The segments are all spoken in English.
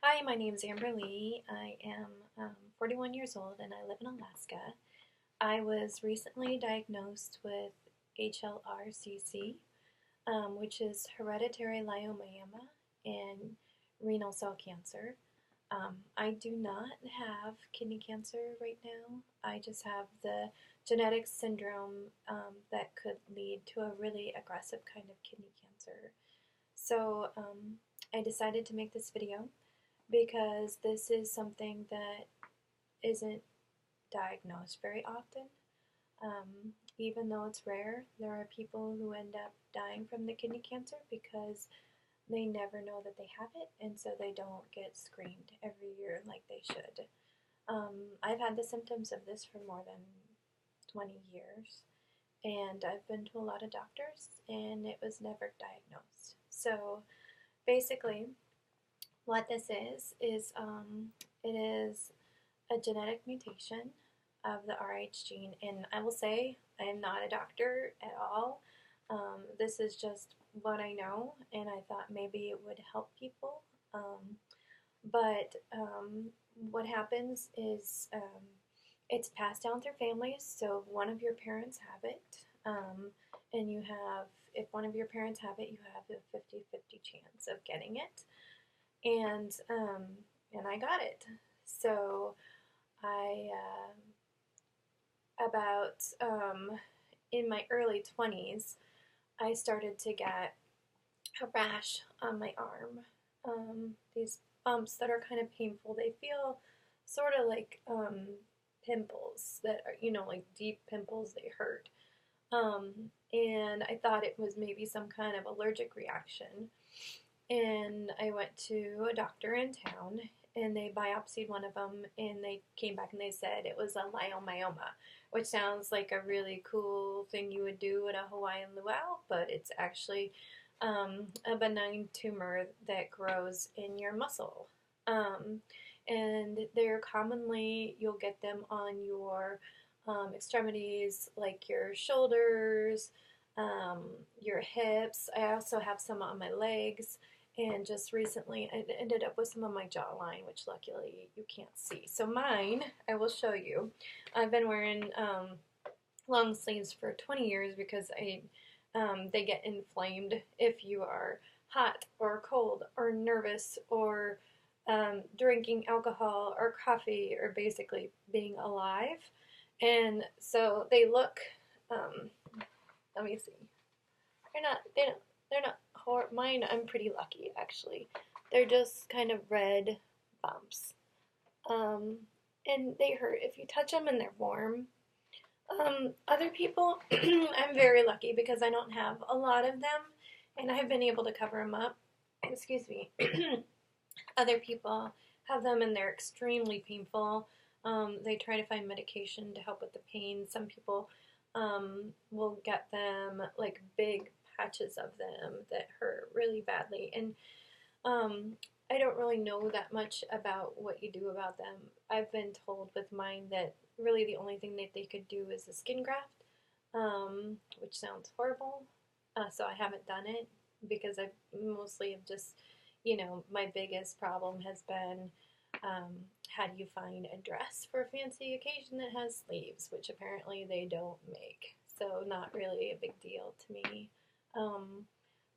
Hi, my name is Amber Lee. I am 41 years old and I live in Alaska. I was recently diagnosed with HLRCC, which is hereditary leiomyoma and renal cell cancer. I do not have kidney cancer right now. I just have the genetic syndrome that could lead to a really aggressive kind of kidney cancer. So I decided to make this video because this is something that isn't diagnosed very often. Even though it's rare, there are people who end up dying from the kidney cancer because they never know that they have it, and so they don't get screened every year like they should. I've had the symptoms of this for more than 20 years, and I've been to a lot of doctors, and it was never diagnosed. So basically, what this it is a genetic mutation of the Rh gene, and I will say I am not a doctor at all. This is just what I know, and I thought maybe it would help people. But what happens is it's passed down through families, so if one of your parents have it, and you have, if one of your parents have it, you have a 50-50 chance of getting it. And I got it. So I about in my early 20s, I started to get a rash on my arm. These bumps that are kind of painful. They feel sort of like pimples that are, like deep pimples. They hurt. And I thought it was maybe some kind of allergic reaction. And I went to a doctor in town, and they biopsied one of them, and they came back and they said it was a leiomyoma, which sounds like a really cool thing you would do at a Hawaiian luau, but it's actually a benign tumor that grows in your muscle. And they're commonly, you'll get them on your extremities, like your shoulders, your hips. I also have some on my legs. And just recently, I ended up with some on my jawline, which luckily you can't see. So mine, I will show you. I've been wearing long sleeves for 20 years because they get inflamed if you are hot or cold or nervous or drinking alcohol or coffee or basically being alive. And so they look, let me see. They're not mine, I'm pretty lucky actually. They're just kind of red bumps. And they hurt if you touch them and they're warm. Other people, I'm very lucky because I don't have a lot of them and I've been able to cover them up. Excuse me. Other people have them and they're extremely painful. They try to find medication to help with the pain. Some people will get them like big patches of them that hurt really badly. And I don't really know that much about what you do about them. I've been told with mine that really the only thing that they could do is a skin graft, which sounds horrible. So I haven't done it because I mostly have just, my biggest problem has been how do you find a dress for a fancy occasion that has sleeves, which apparently they don't make. So not really a big deal to me.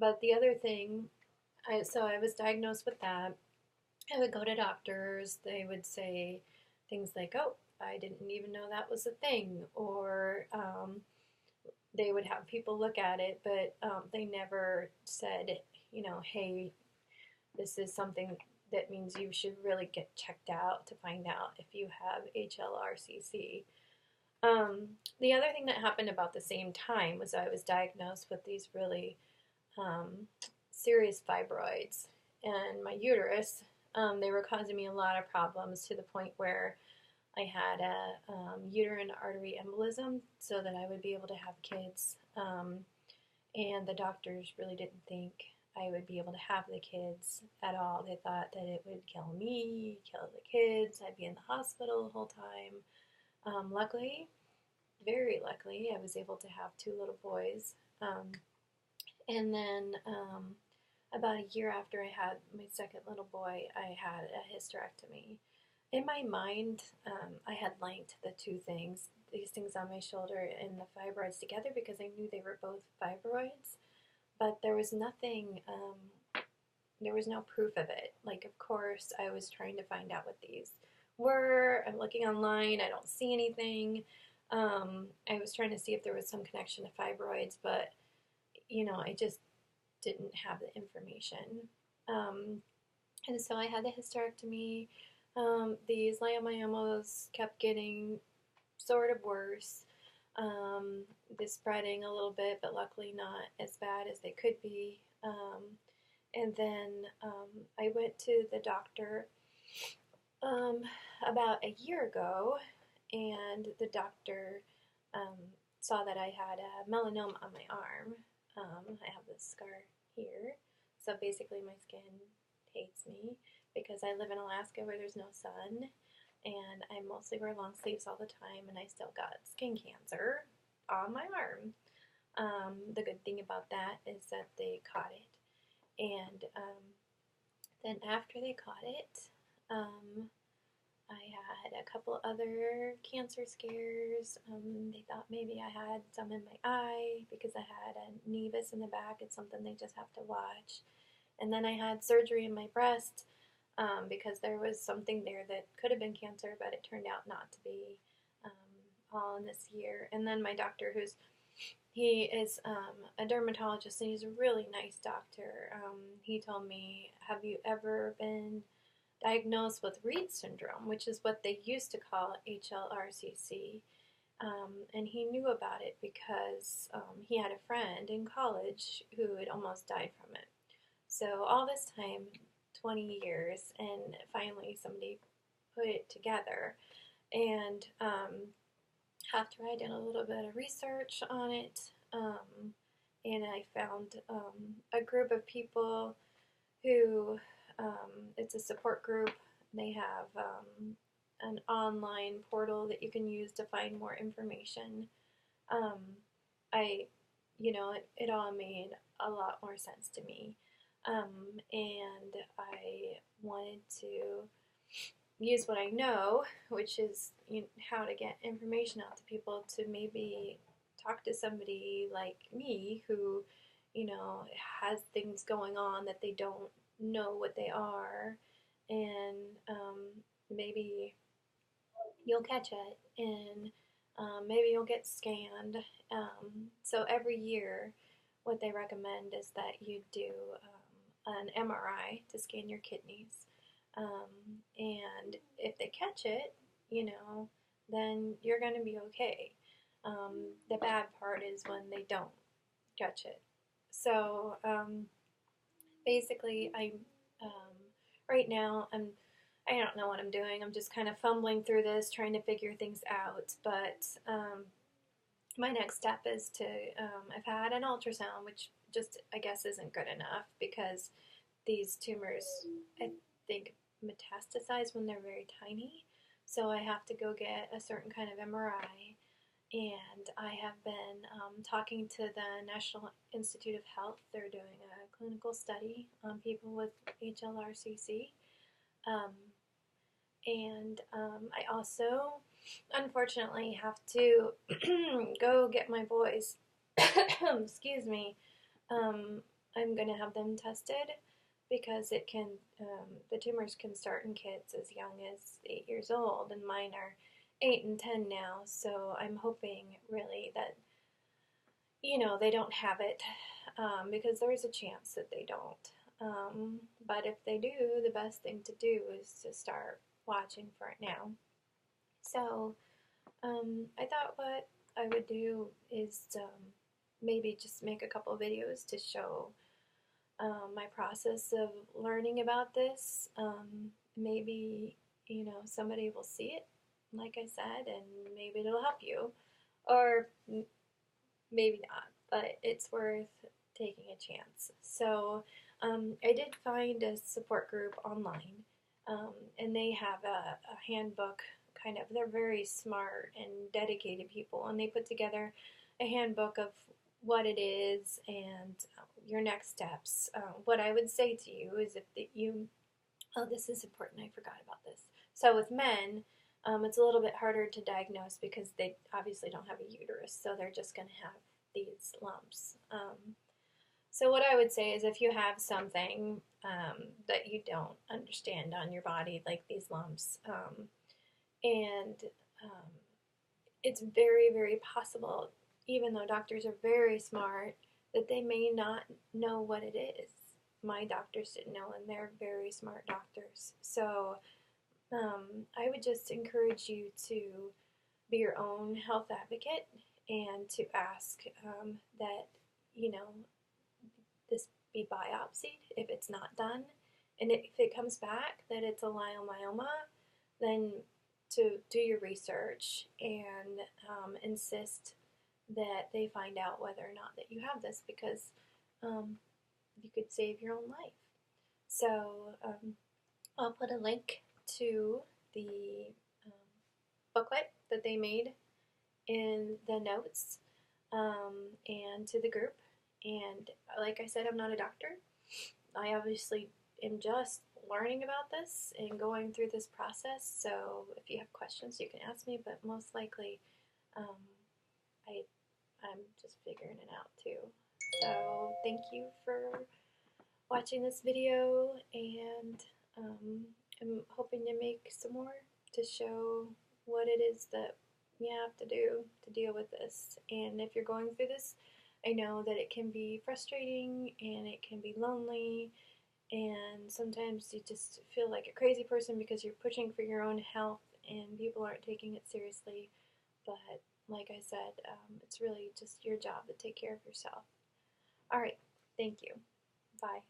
But the other thing, so I was diagnosed with that. I would go to doctors. They would say things like, oh, I didn't even know that was a thing. Or they would have people look at it, but they never said, hey, this is something that means you should really get checked out to find out if you have HLRCC. The other thing that happened about the same time was I was diagnosed with these really serious fibroids in my uterus. They were causing me a lot of problems to the point where I had a uterine artery embolism so that I would be able to have kids. And the doctors really didn't think I would be able to have the kids at all. They thought that it would kill me, kill the kids. I'd be in the hospital the whole time. Luckily, very luckily, I was able to have 2 little boys. And then about a year after I had my second little boy, I had a hysterectomy. In my mind, I had linked the two things, these things on my shoulder and the fibroids together because I knew they were both fibroids, but there was nothing, there was no proof of it. Like, of course, I was trying to find out what these were. I'm looking online, I don't see anything. I was trying to see if there was some connection to fibroids, but, I just didn't have the information. And so I had the hysterectomy. These leiomyomas kept getting sort of worse. They're spreading a little bit, but luckily not as bad as they could be. And then I went to the doctor about a year ago, and the doctor saw that I had a melanoma on my arm. I have this scar here. So basically my skin hates me because I live in Alaska where there's no sun, and I mostly wear long sleeves all the time, and I still got skin cancer on my arm. The good thing about that is that they caught it. And then after they caught it, I had a couple other cancer scares. They thought maybe I had some in my eye because I had a nevus in the back. It's something they just have to watch. And then I had surgery in my breast because there was something there that could have been cancer, but it turned out not to be, all in this year. And then my doctor, he is a dermatologist, and he's a really nice doctor. He told me, have you ever been diagnosed with Reed syndrome, which is what they used to call HLRCC? And he knew about it because he had a friend in college who had almost died from it. So all this time, 20 years, and finally somebody put it together. And after I did a little bit of research on it, and I found a group of people who, it's a support group. They have an online portal that you can use to find more information. It all made a lot more sense to me. And I wanted to use what I know, which is how to get information out to people, to maybe talk to somebody like me who, has things going on that they don't know what they are, and maybe you'll catch it, and maybe you'll get scanned. So every year, what they recommend is that you do an MRI to scan your kidneys. And if they catch it, then you're going to be okay. The bad part is when they don't catch it. So basically, right now I don't know what I'm doing. I'm just kind of fumbling through this, trying to figure things out. But my next step is to, I've had an ultrasound, which just, I guess, isn't good enough because these tumors, I think, metastasize when they're very tiny. So I have to go get a certain kind of MRI. And I have been talking to the National Institute of Health. They're doing a clinical study on people with HLRCC. And I also, unfortunately, have to go get my boys. Excuse me. I'm going to have them tested because it can, the tumors can start in kids as young as 8 years old, and mine are 8 and 10 now, so I'm hoping really that, they don't have it, because there is a chance that they don't. But if they do, the best thing to do is to start watching for it now. So I thought what I would do is maybe just make a couple videos to show my process of learning about this. Maybe, somebody will see it, like I said, and maybe it'll help you. Or maybe not, but it's worth taking a chance. So I did find a support group online, and they have a handbook, kind of. They're very smart and dedicated people, and they put together a handbook of what it is and your next steps. What I would say to you is oh, this is important, I forgot about this. So with men, it's a little bit harder to diagnose because they obviously don't have a uterus, so they're just going to have these lumps. So what I would say is if you have something that you don't understand on your body, like these lumps, and um, it's very, very possible, even though doctors are very smart, that they may not know what it is. My doctors didn't know, and they're very smart doctors. So I would just encourage you to be your own health advocate and to ask that, you know, this be biopsied if it's not done. And if it comes back that it's a leiomyoma, then to do your research and insist that they find out whether or not that you have this, because you could save your own life. So I'll put a link to the booklet that they made in the notes and to the group. And like I said, I'm not a doctor. I obviously am just learning about this and going through this process. So if you have questions, you can ask me, but most likely I'm just figuring it out too. So thank you for watching this video, and I'm hoping to make some more to show what it is that you have to do to deal with this. And if you're going through this, I know that it can be frustrating and it can be lonely, and sometimes you just feel like a crazy person because you're pushing for your own health and people aren't taking it seriously. But like I said, it's really just your job to take care of yourself. All right, thank you. Bye.